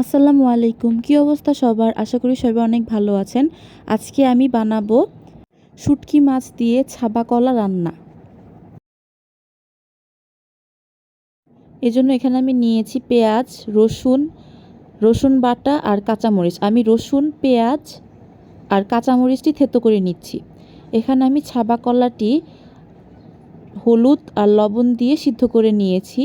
আসসালামু আলাইকুম। কি অবস্থা সবার? আশা করি সবাই অনেক ভালো আছেন। আজকে আমি বানাবো শুটকি মাছ দিয়ে ছাবা কলা রান্না। এজন্য এখানে আমি নিয়েছি পেঁয়াজ, রসুন বাটা আর কাঁচামরিচ। আমি রসুন, পেঁয়াজ আর কাঁচামরিচটি থেতো করে নিচ্ছি। এখানে আমি ছাবা কলাটি হলুদ আর লবণ দিয়ে সিদ্ধ করে নিয়েছি।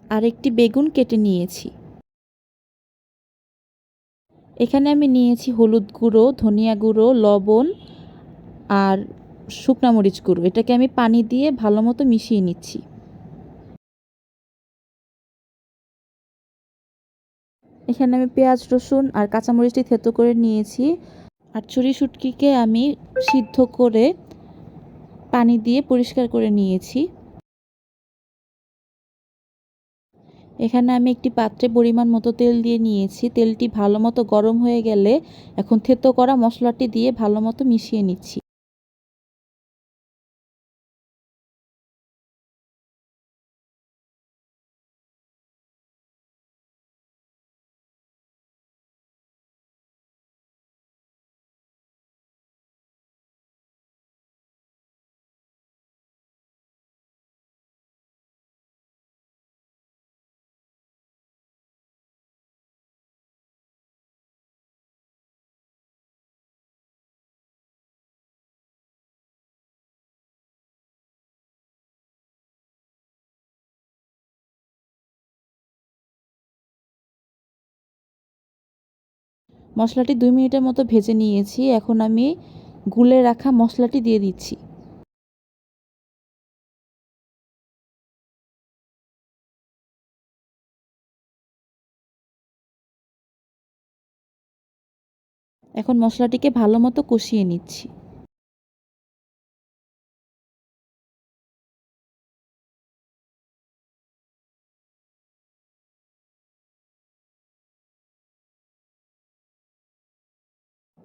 আর একটি বেগুন কেটে নিয়েছি। এখানে আমি নিয়েছি হলুদ গুঁড়ো, ধনিয়া গুঁড়ো, লবণ আর শুকনা মরিচ গুঁড়ো। এটাকে আমি পানি দিয়ে ভালো মতো মিশিয়ে নিচ্ছি। এখানে আমি পেঁয়াজ, রসুন আর কাঁচামরিচটি থেতো করে নিয়েছি। আর ছুরি শুটকিকে আমি সিদ্ধ করে পানি দিয়ে পরিষ্কার করে নিয়েছি। এখানে আমি একটি পাত্রে পরিমাণ মতো তেল দিয়ে নিয়েছি। তেলটি ভালো মতো গরম হয়ে গেলে এখন থেতো করা মশলাটি দিয়ে ভালো মতো মিশিয়ে নিচ্ছি। মশলাটি 2 মিনিটের মতো ভেজে নিয়েছি। এখন আমি গুলে রাখা মশলাটি দিয়ে দিচ্ছি। এখন মশলাটিকে ভালো মতো কষিয়ে নিচ্ছি।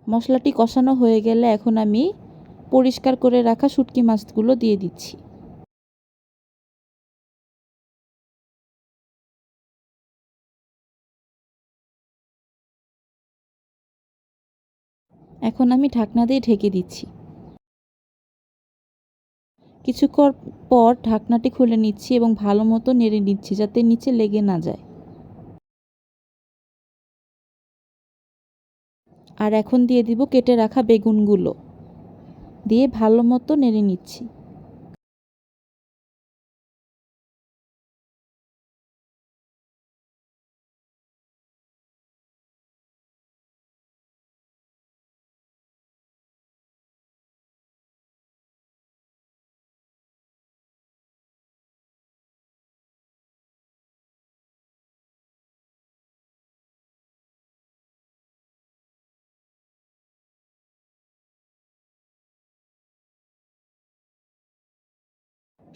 মশলাটি কষানো হয়ে গেলে এখন আমি পরিষ্কার করে রাখা শুটকি মাছগুলো দিয়ে দিচ্ছি। এখন আমি ঢাকনা দিয়ে ঢেকে দিচ্ছি। কিছুক্ষণ পর ঢাকনাটি খুলে নিচ্ছি এবং ভালো মতো নেড়ে নিচ্ছি যাতে নিচে লেগে না যায়। আর এখন দিয়ে দিব কেটে রাখা বেগুনগুলো, দিয়ে ভালো মতো নেড়ে নিচ্ছি।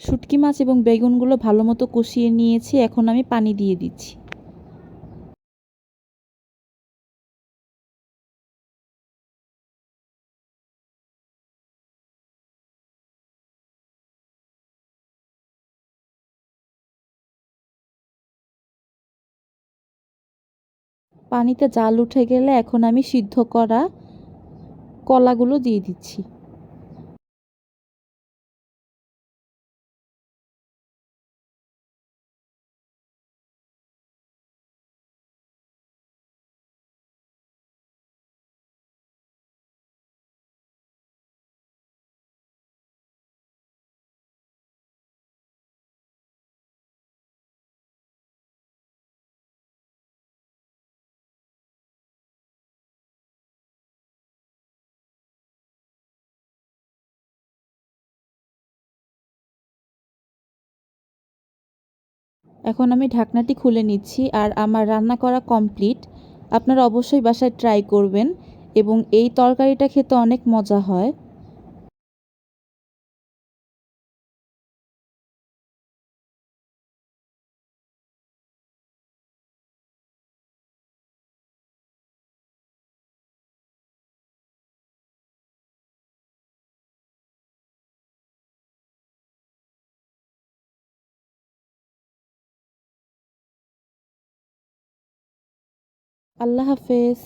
শুটকি মাছ এবং বেগুনগুলো ভালো মতো কষিয়ে নিয়েছি। এখন আমি পানি দিয়ে দিচ্ছি। পানিতে জাল উঠে গেলে এখন আমি সিদ্ধ করা কলাগুলো দিয়ে দিচ্ছি। এখন আমি ঢাকনাটি খুলে নিচ্ছি আর আমার রান্না করা কমপ্লিট। আপনারা অবশ্যই বাসায় ট্রাই করবেন এবং এই তরকারিটা খেতে অনেক মজা হয়। আল্লাহ হাফেজ।